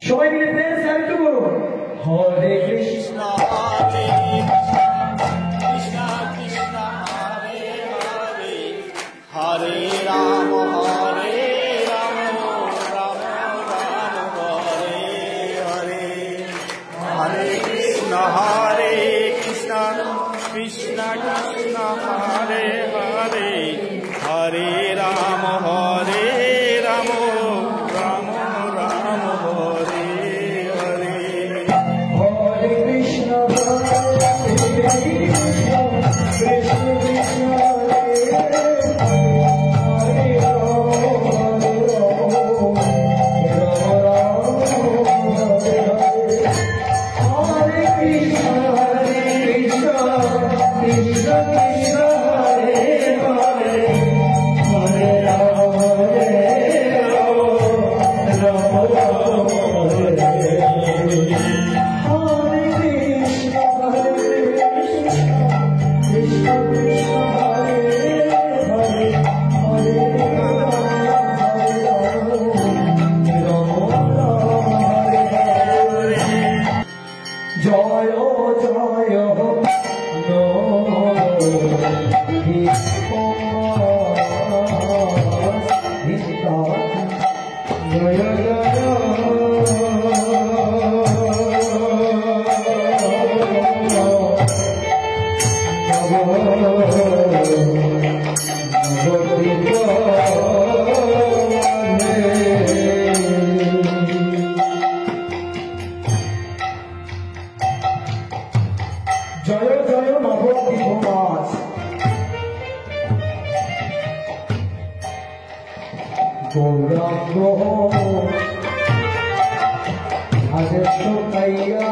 সবাই মিলে প্রেম সাবিত করো। হরে কৃষ্ণ হরে কৃষ্ণ কৃষ্ণ হরে হরে, হরে রাম রাম রাম হরে হরে। হরে কৃষ্ণ কৃষ্ণ কৃষ্ণ হরে হরে, হরে রাম রাম রাম হরে হরে। হরে কৃষ্ণ কৃষ্ণ কৃষ্ণ হরে জয় জয় নবদ্বীপ মাছ। গৌরাঙ্গ আদেশ পাইয়া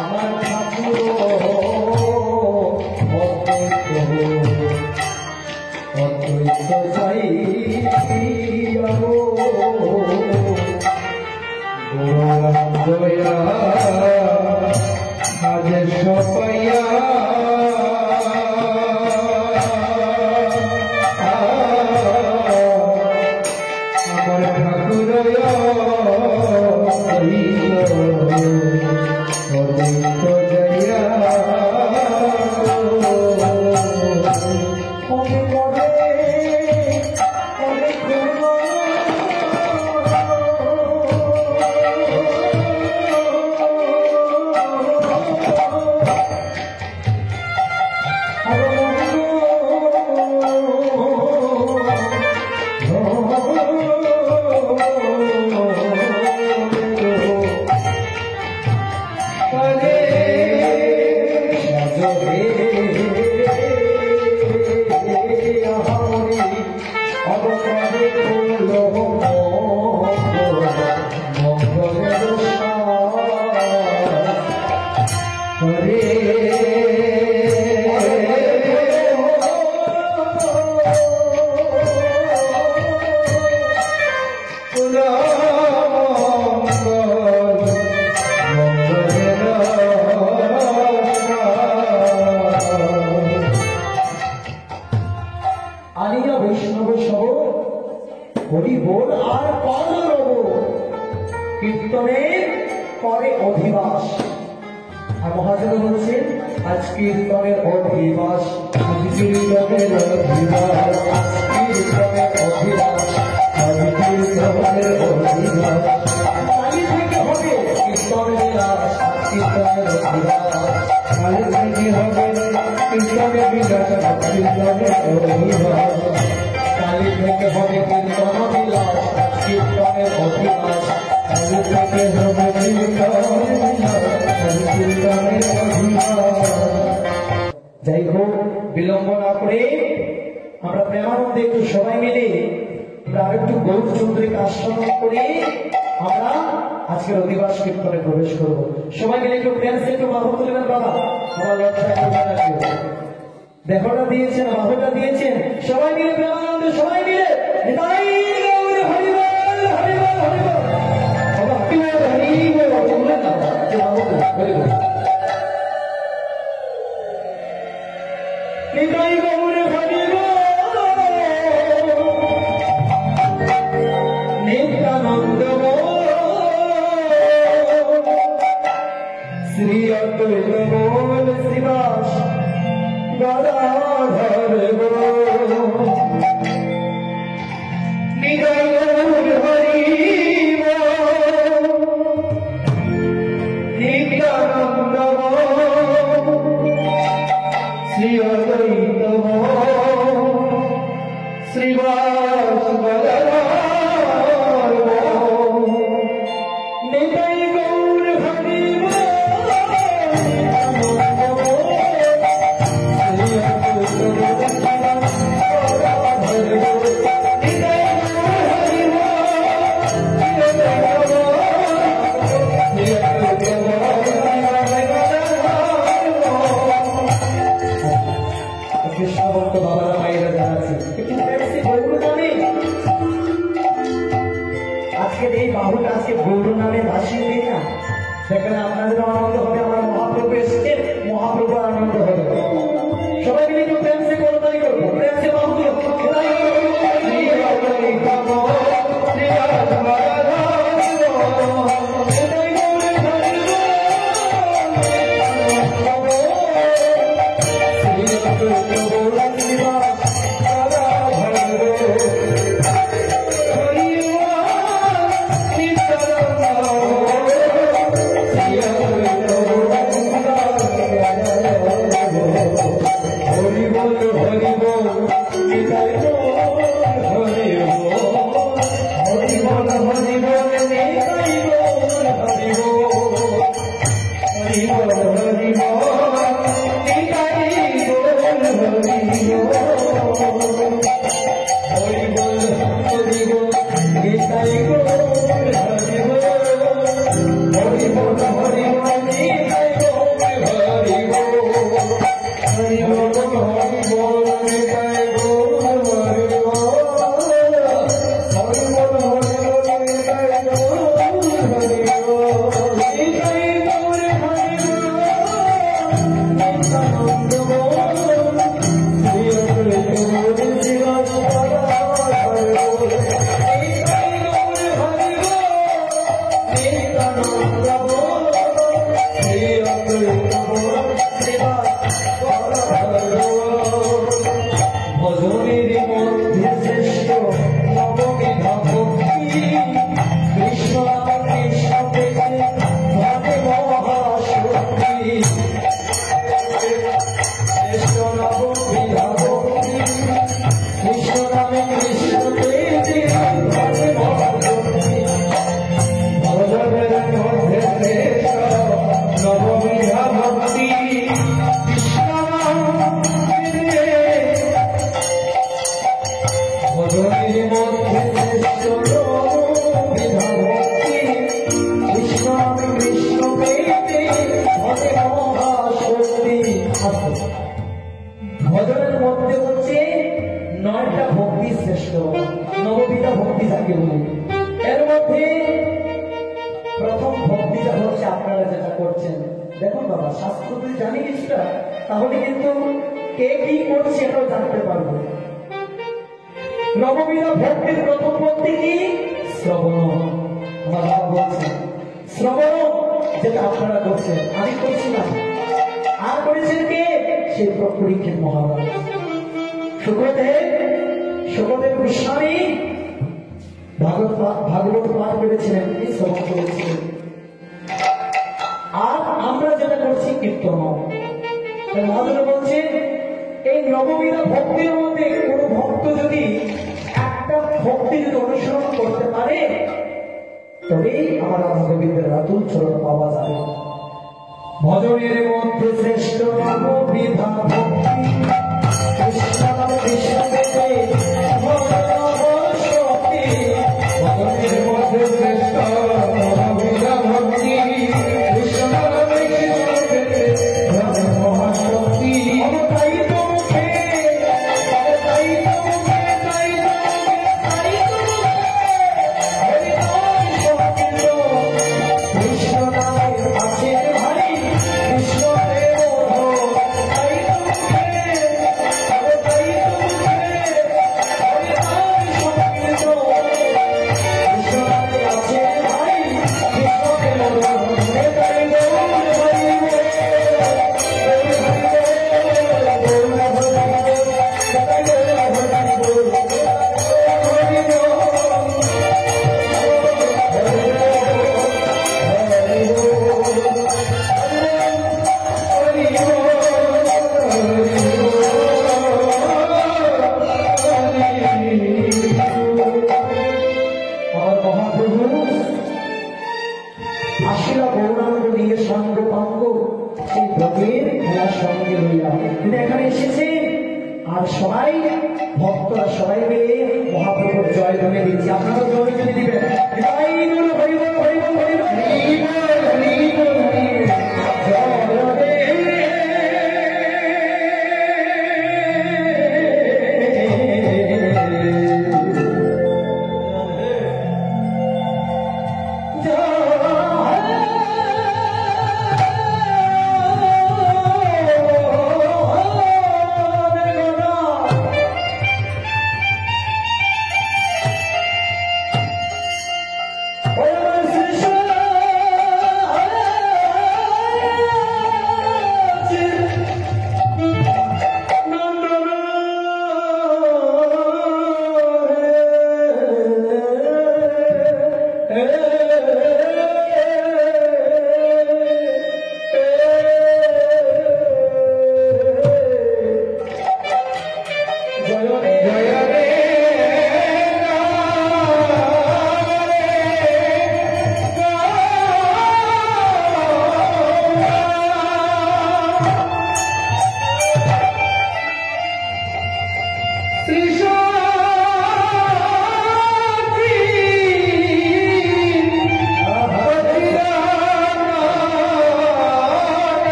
আমার ঠাকুর অদ্বৈত চাইয়া গৌরাঙ্গয়া আদেশ পাইয়া আমার ঠাকুর আলিয়া বৈষ্ণব সহ হরি বল আর পদ রব কীর্তনের পরে অধিবাস। আর মহাজন বলছেন আজ কীর্তনের অধিবাস, আজ কীর্তনের অধিবাস, আজ কীর্তনের অধিবাস, আজ কীর্তনের অধিবাস। কালী থেকে হবে কীর্তনের বিলাস, আজ কীর্তনের অধিবাস। কালী থেকে হবে কীর্তনের বিলাস, আজ কীর্তনের অধিবাস। কালী থেকে হবে কীর্তন বিলাস, কীর্তনের অধিবাস। কালী থেকে হবে কীর্তনের যাই হোক, বিলম্ব না করে আমরা প্রেমানন্দে একটু সবাই মিলে আরেকটু গৌরচন্দ্রকে আশ্রমণ করে আমরা আজকের অধিবাস কীর্তনে প্রবেশ করবো। সবাই মিলে একটু প্রেমসে একটু বাহু তুলবেন বাবা, আমার লজ্জা দেখোটা দিয়েছেন, বাহুটা দিয়েছেন, সবাই মিলে প্রেমানন্দে সবাই মিলে নিতাই গৌরে হরিব শ্রীনিবাস নিতাই গৌর হরি কৃষ্ণ ভক্ত বাবারা মায়েরা যারা আছে আজকের এই বাহুটা আজকে গৌর নামে ভাসিয়ে দিই না, সেখানে আপনাদের আনন্দ হবে, আমার মহাপ্রভু এসেছে, মহাপ্রভু আনন্দ হবে। সবাই মিলে একটু প্রেম সে করতালি করবো, প্রেম সে বাহুগুলো ভজনের মধ্যে হচ্ছে 9টা ভক্তি শ্রেষ্ঠ, নববিধা ভক্তি যাকে বলি। এর মধ্যে প্রথম ভক্তিটা হচ্ছে আপনারা যেটা করছেন। দেখুন বাবা, শাস্ত্র যদি জানি কিছুটা, তাহলে কিন্তু কে কি করছে এটাও জানতে পারবো। নববিধা ভক্তির প্রথম ভক্তি কি? শ্রবণ। আমার বাবা বলছেন শ্রবণ, যেটা আপনারা করছেন, আমি করছি না। আর করেছেন কে? সেই পরীক্ষিত মহারাজ সুখদেব গোস্বামী ভাগবত পাঠ করেছিলেন, এই শ্রবণ করেছিলেন। আর আমরা যেটা করছি কীর্তন। মহাজন বলছে এই নববিধা ভক্তির মধ্যে কোন ভক্ত যদি একটা ভক্তি যদি অনুসরণ করতে পারে, তবেই আমার রাধাগোবিন্দের রাতুল চরণ পাওয়া যাবে। ভজনের মধ্যে শ্রেষ্ঠ নববিধা ভক্তি, কৃষ্ণ নাম কৃষ্ণ দেবে ভজনের মধ্যে শ্রেষ্ঠ নববিধা ভক্তি, কৃষ্ণ নাম কৃষ্ণ দেবে মহাশক্তি। তাই তো মুখে তাই তো মুখে তাই তো তাই তো কৃষ্ণ নামের আছে ভাই, কৃষ্ণ দেব তাই তো মুখে তাই তো মুখে সঙ্গে লইয়া তিনি এখানে এসেছেন। আর সবাই ভক্তরা সবাই মিলে মহাপ্রভুর জয় ধ্বনি দিচ্ছি। আপনারা জয় যদি দিবেন জয় গুরু হরি বল, হরি বল, হরি বল, হরি বল, হরি বল, হরি বল।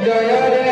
জয় রে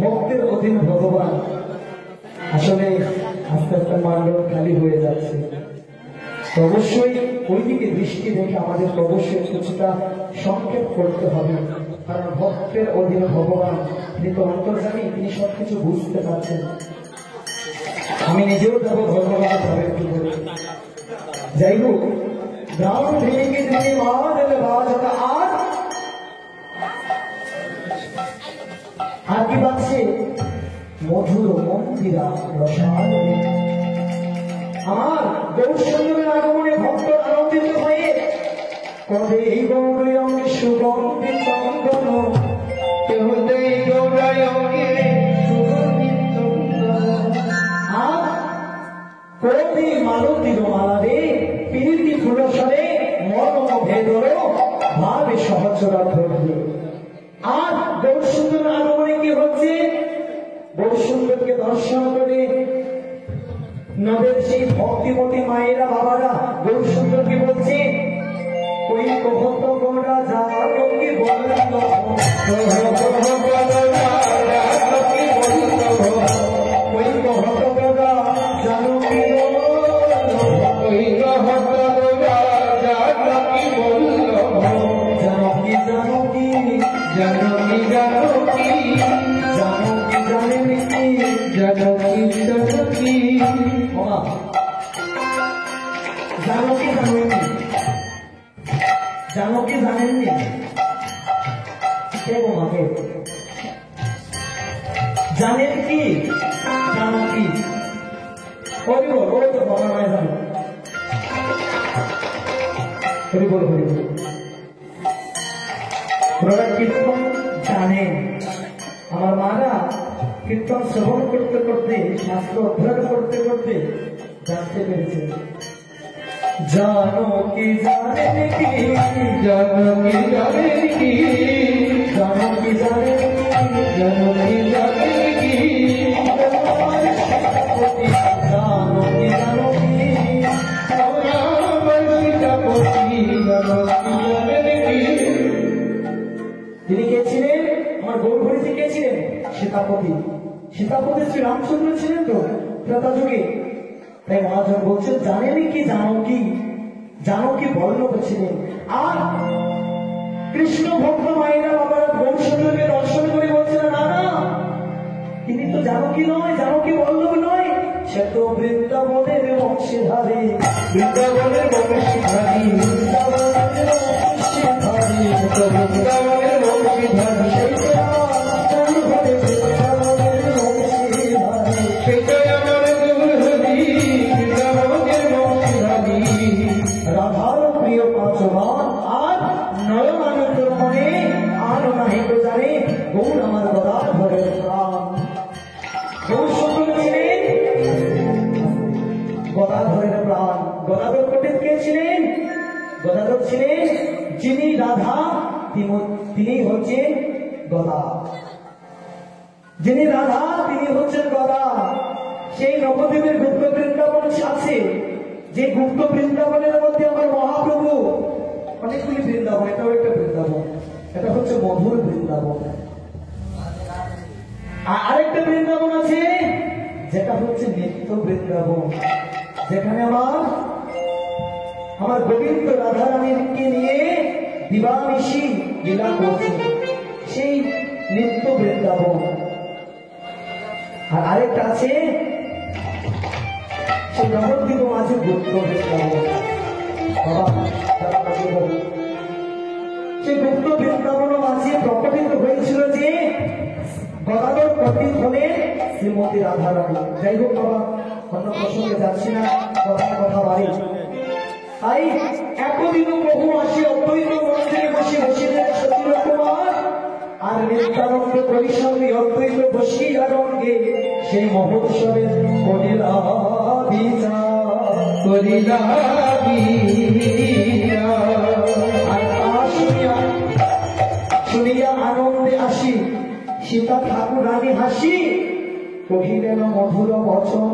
ভক্তের অধীন ভগবান আসলে আস্তে আস্তে মণ্ডল খালি হয়ে যাচ্ছে। অবশ্যই ওইদিকে দৃষ্টি রেখে আমাদের অবশ্যই কিছুটা সংক্ষেপ করতে হবে, কারণ ভক্তের অধীন ভগবান তিনি তো অন্তর্জামী, তিনি সবকিছু বুঝতে পারছেন। আমি নিজেও যাবো ধন্যবাদ হবে একটু করে। যাই হোক, গ্রাম ভেঙে তিনি মা দেবে বাজাতে আর কি পাচ্ছে মধুর মন্দিরা রসায়ন। আমার গৌরসুন্দরের আগমনে ভক্ত আনন্দিত হয়ে কবে এই গৌরঙ্গে সুগন্ধি চন্দন কেহ দেই গৌরায়ঙ্গে সুগন্ধিত আর কবি মালতীর মালারে প্রীতি ফুলসরে মর্ম ভেদর ভাবে সহচরা ধরবে। আর গৌরসুন্দর আগমনে কি হচ্ছে, গৌরসুন্দরকে দর্শন করে নদের সেই ভক্তিমতী মায়েরা বাবারা গৌরসুন্দরকে বলছে ওই কহত গোরা জানকি বলল ওই কহত গোরা জানকি ওই কহত গোরা জানকি বলল জানকি জানকি জানকি জানো কে গো মাকে জানেন কি জানো কি হরি বল ওই তো বাবা মায় জানো হরি বল ওরা কীর্তন জানেন আমার মারা কীর্তন শ্রবণ করতে করতে শাস্ত্র অধ্যয়ন করতে করতে জানতে পেরেছে জানো কি জানেন কি জানো কি জানেন কি জানো কি জানেন কি জানো কি জানেন কি জানো কি জানো কি তিনি কে ছিলেন আমার গৌরহরিজি কে ছিলেন সীতাপতি সীতাপতি শ্রী রামচন্দ্র ছিলেন তো ত্রেতা যুগে তাই মহাজন বলছেন জানেনই কি জানো কি বল্লভ ছিলেন আর কৃষ্ণ ভক্ত মায়েরা বাবারা বংশকে দর্শন করে বলছেন না না তিনি তো জানকী নয় জানকী বল্লভ নয় সে তো বৃন্দাবনের বংশীধারী বৃন্দাবনের বংশীধারী বৃন্দাবনের বংশীধারী বৃন্দাবনের বংশীধারী সেটাই আমার গৌরহরি বৃন্দাবনের বংশীধারী রাধার প্রিয় পাঁচবান আর নয়মানন্দ মনে আর নাহি তো জানে গৌর আমার গদার ধরে প্রাণ গৌর শব্দ ছিলেন গদাধরের প্রাণ গদাধর পণ্ডিত কে ছিলেন গদাধর ছিলেন যিনি রাধা তিনি হচ্ছেন গদা যিনি রাধা তিনি হচ্ছেন গদা সেই নবদ্বীপের গুপ্ত বৃন্দাবন আছে যে গুপ্ত বৃন্দাবনের মধ্যে আমার মহাপ্রভু অনেকগুলি বৃন্দাবন এটাও একটা বৃন্দাবন এটা হচ্ছে মধুর বৃন্দাবন আরেকটা বৃন্দাবন আছে যেটা হচ্ছে নিত্য বৃন্দাবন যেখানে আমার গোবিন্দ রাধারানীকে নিয়ে দিবানিশি লীলা করছে সেই নিত্য বৃন্দাবন আর আরেকটা আছে সেই নবদ্বীপ মাঝে গুপ্ত বৃন্দাবন সেই গুপ্ত বৃন্দাবন মাঝে প্রকটিত হয়েছিল যে গদাধর পণ্ডিত হলেন শ্রীমতী রাধারানী যাই হোক বাবা অন্য প্রসঙ্গে যাচ্ছি না কথা বাড়ি তাই একদিন বহু আসি অদ্বৈত মন্দিরে বসে বসিলেন সতীন্দ্র কুমার আর নিত্যানন্দ পরিসঙ্গে অদ্বৈত বসিয়া রঙ্গে সেই মহোৎসবে করিলা আর তা শুনিয়া আনন্দে আসি সীতা ঠাকুর রানী হাসি কহিলেন মধুর বচন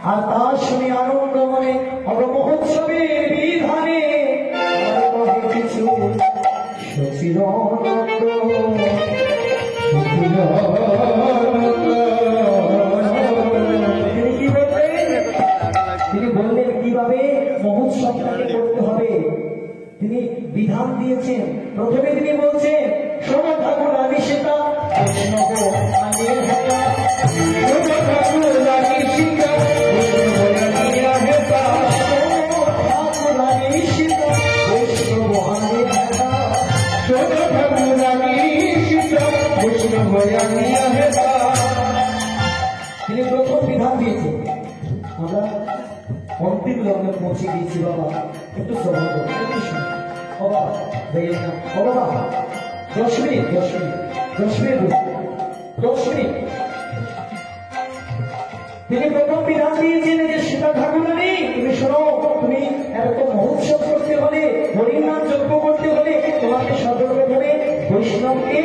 আর তা শুনি আনন্দ মনে অব মহোৎসবের বিধানে কিছু তিনি বললেন কিভাবে মহোৎসবটাকে করতে হবে তিনি বিধান দিয়েছেন প্রথমে তিনি বলছেন শোনো ঠাকুর রানী সীতা তিনি প্রথম বিধান দিয়েছেন আমরা অন্তিম লগ্নে পৌঁছে গিয়েছি বাবা একটু শ্রবণ করো একটু শুনো বাবা দেখে না বাবা 10 মিনিট তিনি প্রথম বিধান দিয়েছেন যে সীতা ঠাকুরানী তুমি শোনো তুমি এত মহোৎসব করতে হলে হরিনাম যজ্ঞ করতে হলে তোমাকে সর্বপ্রথমে বৈষ্ণবকে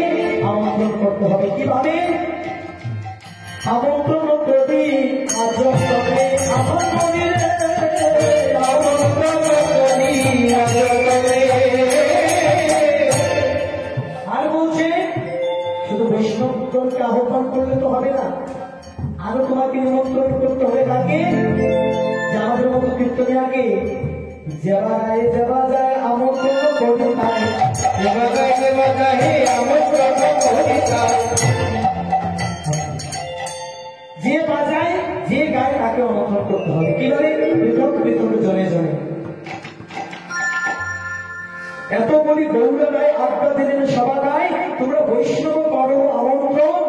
আমন্ত্রণ করতে হবে কিভাবে আমন্ত্রণ করি আর বলছে শুধু বৈষ্ণবকে আহ্বান করলে তো হবে না আরো তোমাকে নিমন্ত্রণ করতে হবে তাকে আমাদের মতো কীর্তনে আগে যাওয়া যায় আমন্ত্রণ করতে পারে যে বাজায় যে গায়ে তাকে আমন্ত্রণ করতে হবে কিভাবে পৃথক জনে জনে এত বলি গৌর গায়ে আড্ডা দিলেন সভা গায় বৈষ্ণব কর আমন্ত্রণ,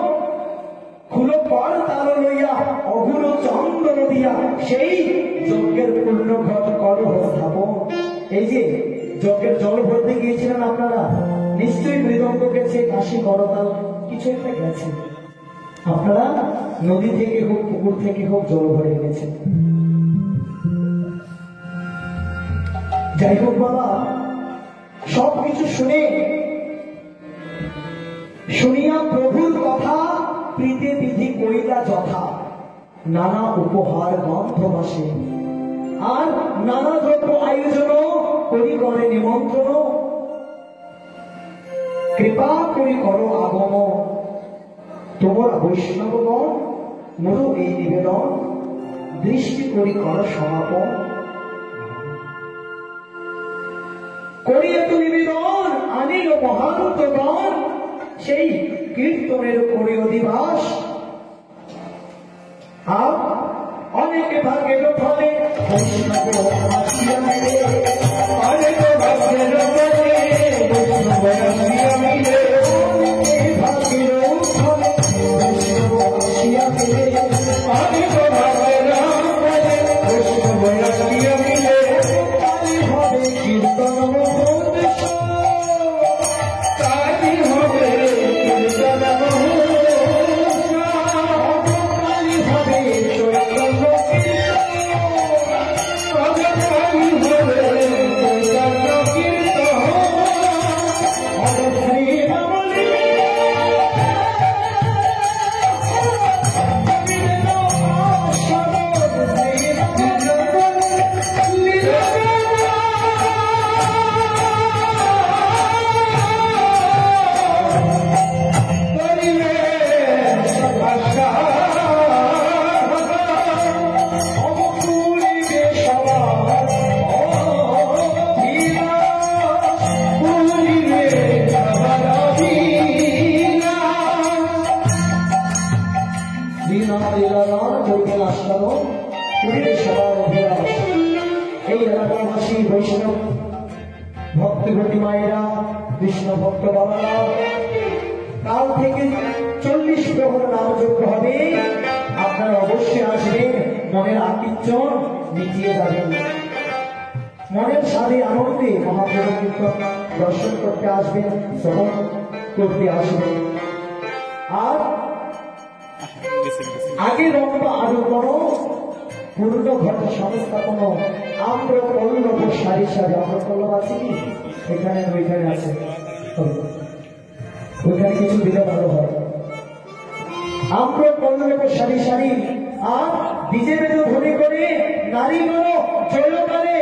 খুলো কর তাল লইয়া অগুলো চন্দন দিয়া, সেই যজ্ঞের পূর্ণ ঘট কর স্থাপন। এই যে যজ্ঞের জল ভরতে গিয়েছিলেন আপনারা, নিশ্চয়ই মৃদঙ্গ গেছে, কাশি করতাল কিছু একটা গেছে, আপনারা নদী থেকে হোক পুকুর থেকে হোক জল ভরে গেছেন। যাই হোক বাবা, সবকিছু শুনিয়া প্রভুর কথা প্রীতি বিধি করিলা যথা, নানা উপহার গন্ধ বাসে আর নানা দ্রব্য আয়োজন করি করে নিমন্ত্রণ, কৃপা করি করো আগম, তোমরা বৈষ্ণবগণ মরু এই নিবেদন, দৃষ্টি করি কর সমাপন। করিয়া তো নিবেদন আনিল মহান্তগণ, সেই কীর্তনের করি অধিবাস। আর অনেকে ভাগের ফলে বৈষ্ণব আসিয়া মিলে, অনেক ভাগের ফলে বৈষ্ণব আসিয়া মিলে, ভাগের ফলে বৈষ্ণব আসিয়া মিলে, অনেক ভাগের ফলে বৈষ্ণব আসিয়া মিলে, তাই হবে কীর্তন তাই হবে কীর্তন বৈষ্ণব ভক্তগতি মায়েরা, কৃষ্ণ ভক্ত বাবারা, কাল থেকে 40 প্রহর নামযজ্ঞ হবে। আপনারা অবশ্যই আসবেন, মনের আকিঞ্চন মিটিয়ে যাবেন, মনের সাথে আনন্দে মহাপ্রভু কীর্তন দর্শন করতে আসবেন, শ্রবণ করতে আসবেন। আর আগে রম্বা আরো করো পূর্ণ ঘট সংস্থাপন, আম্র পল্লব সারি সারি, আম্র পল্লব আছে কি এখানে? ওইখানে আছে, ওইখানে কিছু দিলে ভালো হয়। আম্র পল্লব সারি সারি, আর ডিজে বেজে ধ্বনি করে নারী গণ জয়কারে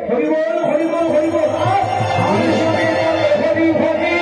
হরিবল হরিবল হরিবল, আর হরি হরি আর হরি হরি হরি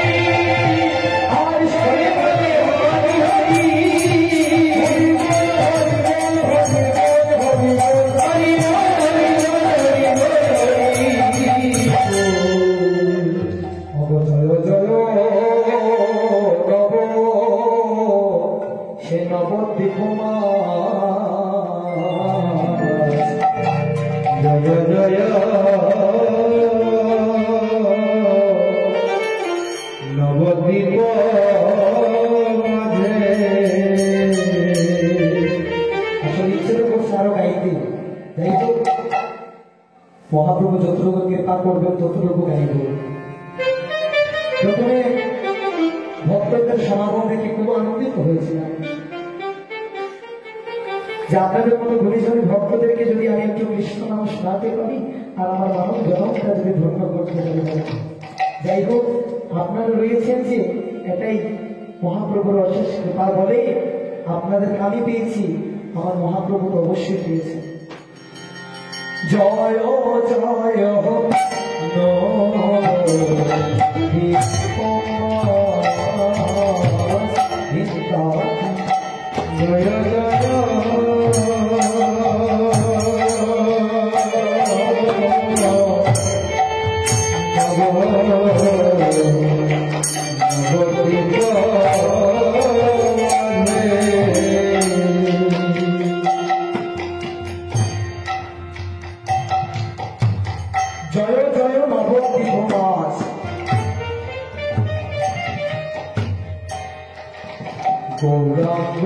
মহাপ্রভু যতটুকু কৃপা করবেন ততটুকু গাইব। প্রথমে ভক্তদের সমাগম দেখে খুব আনন্দিত হয়েছিলাম যে আপনাদের মতো গুণীজনী ভক্তদেরকে যদি আমি একটু কৃষ্ণ নাম শোনাতে পারি আর আমার মানব জনকটা যদি ধন্য করতে পারি। যাই হোক, আপনারা রয়েছেন যে এটাই মহাপ্রভুর অশেষ কৃপা বলে আপনাদের আমি পেয়েছি, আমার মহাপ্রভু তো অবশ্যই পেয়েছে। জয় জয় জয় জয় নবদ্বীপ মাস। গৌরাঙ্গ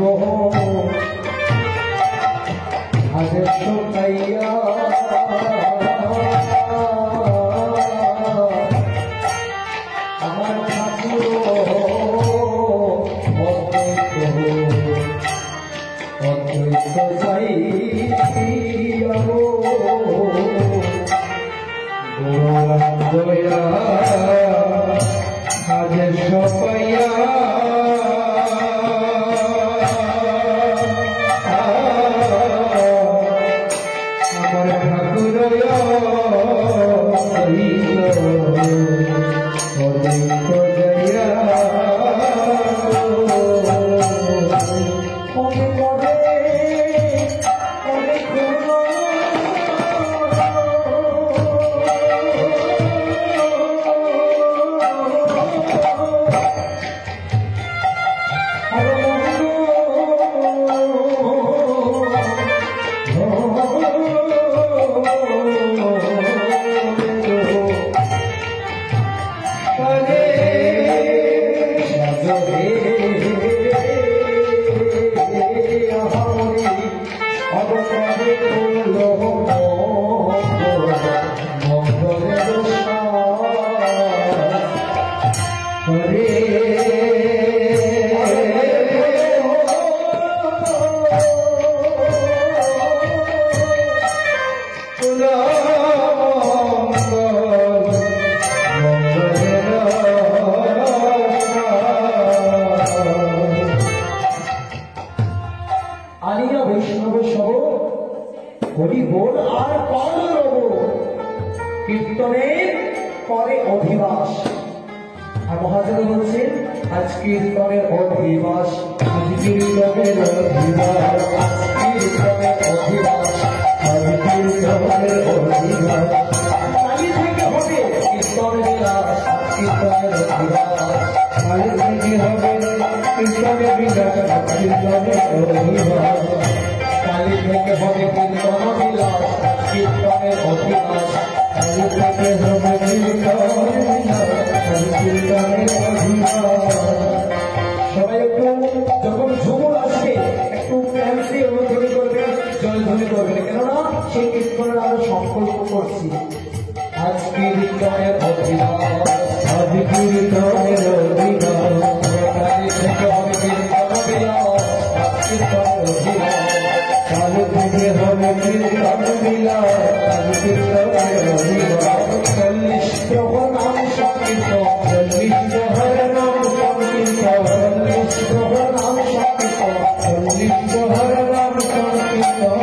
আদেশ পাইয়া আমার ঠাকুর অদ্বৈত যাই গৌরাঙ্গয়া আদেশ পাইয়া হরি বল আর পাল রব কীর্তনের পরে অধিবাস। আর মহাজন বলছেন আজ কীর্তনের অধিবাস, আজ কীর্তনের অধিবাস, আজ কীর্তনের অধিবাস, আজ কীর্তনের অধিবাস। কালী থেকে হবে কীর্তনের বিলাস, কীর্তনের অধিবাস। কালী থেকে হবে কীর্তনের বিলাস, কীর্তনের অধিবাস। কালী থেকে হবে কীর্তন বিলাস, কীর্তনের অধিবাস। কালী থেকে হবে কীর্তনের অধিবাস। সবাই একটু যখন ঝুমুর আসবে একটু ফ্যান্সি অনুধ্বনি করবেন, জয়ধ্বনি করবেন, কেননা সেই কীর্তনের আমরা সংকল্প করছি। আজ কীর্তনের অধিবাস, আজ কীর্তনের অধিবাস। কালী থেকে হবে কীর্তন বিলাস, কীর্তনের অধিবাস। কালী থেকে হবে কীর্তন বিলাস, কীর্তনের অধিবাস। 40 প্রহর নাম সংকীর্তন, 40 প্রহর নাম সংকীর্তন, 40 প্রহর নাম সংকীর্তন, 40 প্রহর নাম সংকীর্তন।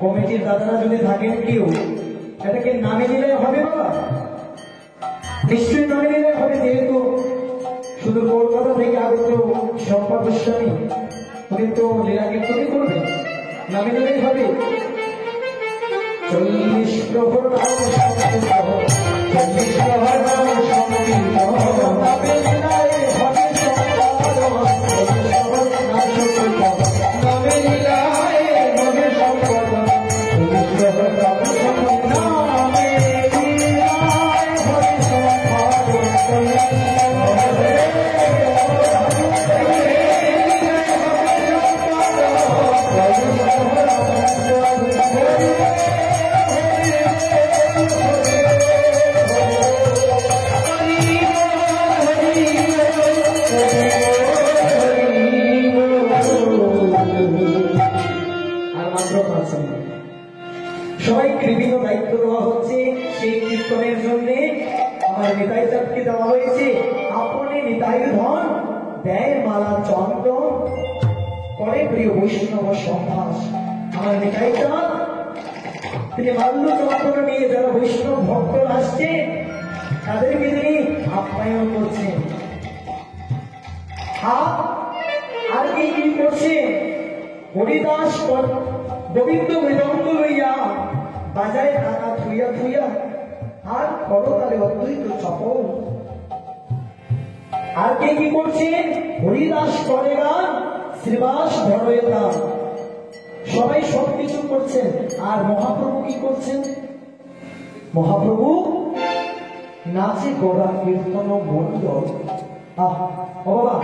কমিটির দাদারা যদি থাকেন কেউ, এটাকে নামে নিলে হবে বাবা? নিশ্চয়ই নামে নিলে হবে, যেহেতু শুধু কলকাতা থেকে আগত শম্পা গোস্বামী উনি তো লীলা কীর্তনই করবেন, নামে নিলেই হবে। 40 প্রহর নাম সংকীর্তন, 40 প্রহর নাম সংকীর্তন, নামে নিলাই হবে সম্পাদন, 40 প্রহর নাম সংকীর্তন, নামে নিলাই হবে সম্পাদন, 40 প্রহর নাম সংকীর্তন, নামে নিলাই হবে সবাইকে বিভিন্ন দায়িত্ব দেওয়া হচ্ছে। সেই কীর্তনের জন্য আমার নিতাই চাঁদকে দেওয়া হয়েছে আপনি নিতাই ধন দেয় মালা চন্দন করে প্রিয় বৈষ্ণব সম্ভাস। আমার নিতাই চাঁদ তিনি মাল্য চন্দন নিয়ে যারা বৈষ্ণব ভক্ত আসছে তাদেরকে তিনি আপ্যায়ন করছেন। আর কি করছে? হরিদাস গোবিন্দ মৃদঙ্গ লইয়া বাজায় টাকা থুইয়া থুইয়া আর করতালে অদ্বৈত চপল। আর কে কি করছেন? হরিদাস করে গান, শ্রীবাস ধরে তান। সবাই সবকিছু করছেন, আর মহাপ্রভু কি করছেন? মহাপ্রভু নাচে গড়া কীর্তন মন্ডল। ও বাবা,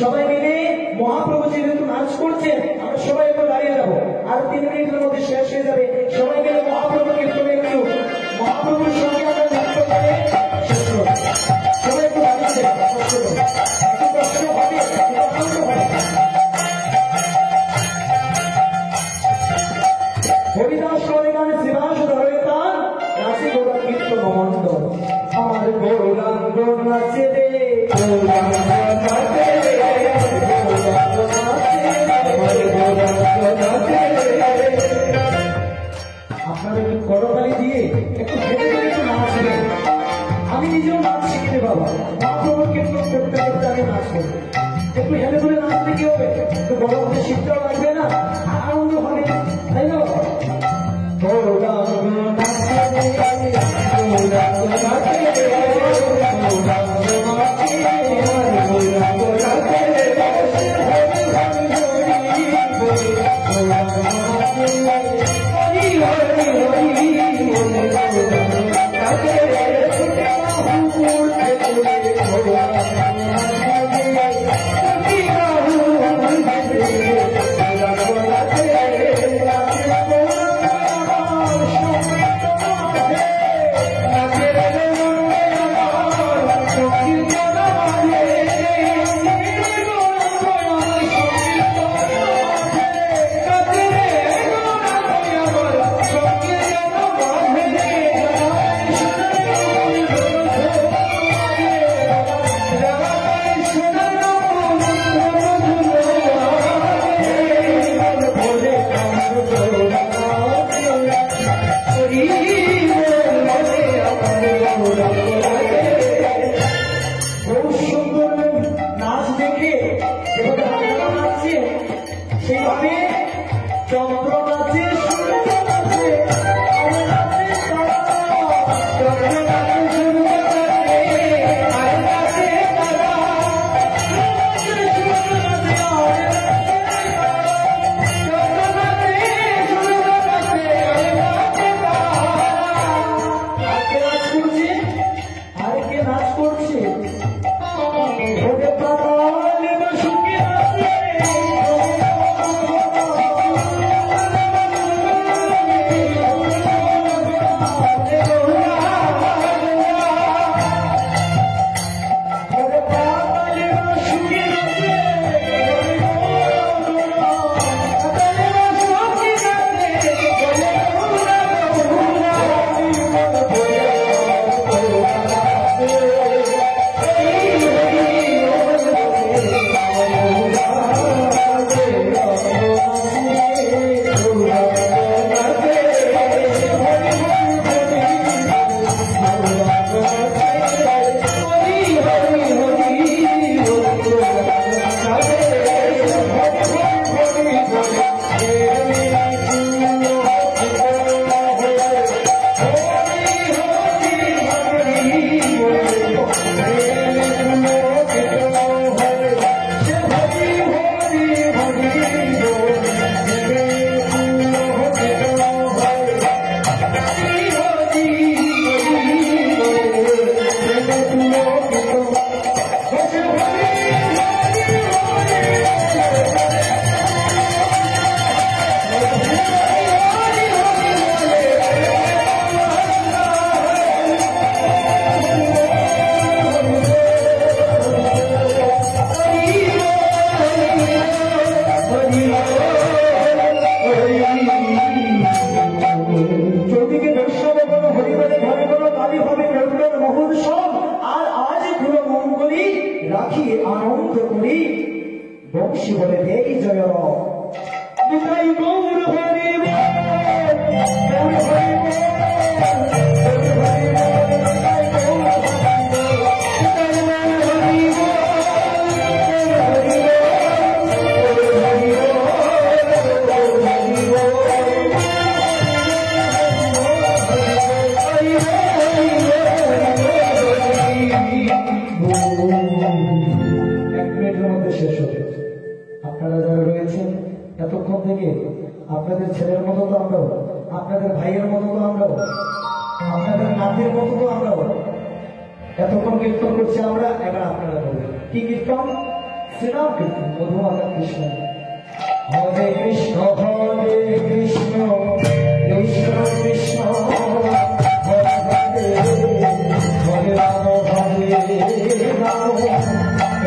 সবাই মিলে মহাপ্রভু যেহেতু নাচ করছেন, আমরা সবাই একটু দাঁড়িয়ে যাবো, আর 3 মিনিটের মধ্যে শেষ হয়ে যাবে। সবাই মিলে মহাপ্রভু কীর্তনে একটু মহাপ্রভুর সঙ্গে আমরা নৃত্য করে শেষ করব। সবাই একটু দাঁড়িয়ে যাবে, কষ্ট হবে, কষ্ট হবে। হরিদাস হরিগান শিবাস ধরেতান নাচে গোড়া কীর্তন মন্ডল। আমার গৌরাঙ্গ নাচে রে, গৌরাঙ্গ নাচে রে, গৌরাঙ্গ নাচে রে, গৌরাঙ্গ নাচে রে। আপনারা একটু করতালি দিয়ে একটু হেঁটে করে একটু নাচবেন। আমি নিজেও নাচ শিখতে বাবা, মহাপ্রভুর কীর্তন করতে করতে আমি নাচ করবো। একটু হেঁটে করে নাচতে কি হবে? একটু বড় হতে শিখতেও লাগবে না, আনন্দ হবে, তাই না? গৌরাঙ্গ নাচে রে, গৌরাঙ্গ নাচে রে, গৌরাঙ্গ নাচে রে, গৌরাঙ্গ নাচে রে, গৌরাঙ্গ নাচে রে, হরি হরি হরি নাচে রে, বাহুর থেকে গৌরাঙ্গ নাচে রে, বাহুর থেকে গৌরাঙ্গ নাচে রে, সেইভাবে চন্দ্র নাচে, সূর্য নাচে, আলো নাচে, তারা চন্দ্র নাচে, সূর্য নাচে, আলো নাচে, তারা সূর্য নাচে, আলো নাচে, চন্দ্র নাচে, সূর্য নাচে, আলো নাচে, তারা। আর কে নাচ করছে? ওরে পাতাল সুখে নাচে, রাখি আনন্দ করি বংশী বলে দেই জয় নিতাই গৌর হরি গৌর হরি আপনাদের ছেলের মতো তো আমরাও, আপনাদের ভাইয়ের মতো তো আমরাও, আপনাদের নাতির মতো তো আমরাও। এতক্ষণ কীর্তন করছি আমরা, এবার আপনারা বলবেন কি কীর্তন? শ্রীরাম কীর্তন, মধুমাতা কৃষ্ণ। হরে কৃষ্ণ হরে কৃষ্ণ কৃষ্ণ কৃষ্ণ হরে হরে, হরে রাম হরে রাম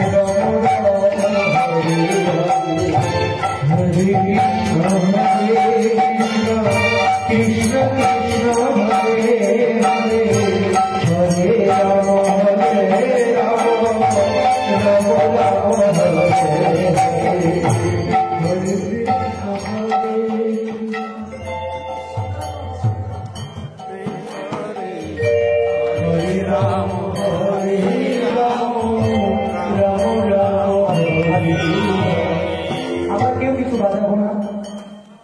রাম রাম হরে হরে, হরে কৃষ্ণ কৃষ্ণ কৃষ্ণ হরে হরে, হরে রাম হরে রাম রাম রাম হরে হরে।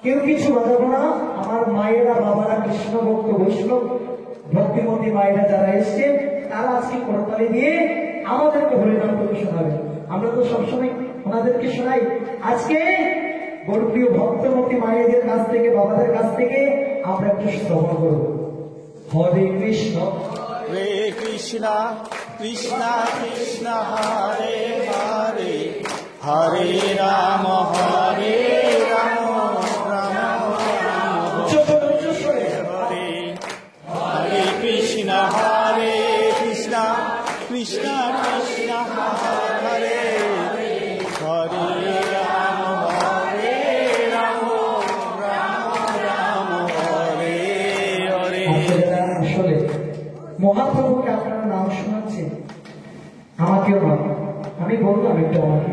কেউ কিছু বাজাবো না। আমার মায়েরা বাবারা কৃষ্ণ ভক্ত বৈষ্ণব ভক্তিমতী মায়েরা যারা এসছে তারা আজকে করতালি দিয়ে আমাদেরকে হরিনাম করে শোনাবে। আমরা তো সবসময় ওনাদেরকে শোনাই। আজকে গৌরপ্রিয় ভক্তমতী মায়েদের কাছ থেকে বাবাদের কাছ থেকে আমরা একটু শ্রবণ করব। হরে কৃষ্ণ হরে কৃষ্ণ কৃষ্ণ কৃষ্ণ হরে হরে, হরে রাম হরে রাম রাম রাম হরে, হরে কৃষ্ণ কৃষ্ণ কৃষ্ণ হরে হরে, রাম রাম হরে হরে। আসলে মহাপ্রভুকে আপনারা নাম শোনাচ্ছেন, আমাকেও না, আমি বললাম একটু আমাকে,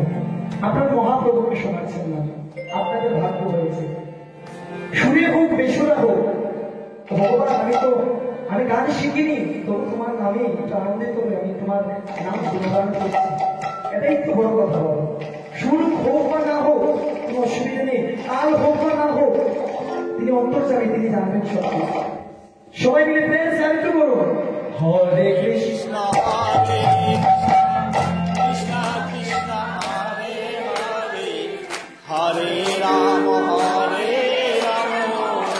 আপনার মহাপ্রভুকে শোনাচ্ছেন না, আপনাদের ভাগ্য হয়েছে। সুরে হোক বেসুরা হোক, ভগবান আমি গান শিখিনি, তো তোমার নামে একটু আনন্দিত হয়ে আমি তোমার নাম গুণগান করছি, এটাই তো বড় কথা। বলো সুর হোক বা না হোক কোনো অসুবিধা নেই, কাল হোক বা না হোক, তিনি অন্তর্যামী, তিনি জানবেন সব। সবাই মিলে প্রেম একটু বলুন হরে কৃষ্ণ হরে কৃষ্ণ কৃষ্ণ হরে হরে, হরে রাম হরে রাম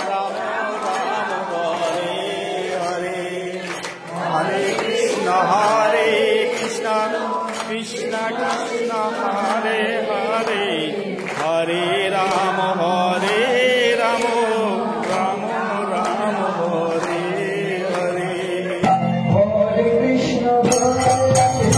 রাম রাম হরে হরে, হরে কৃষ্ণ কৃষ্ণ কৃষ্ণ হরে হরে, হরে রাম হরে রাম রাম রাম হরে হরে। হরে কৃষ্ণ হরে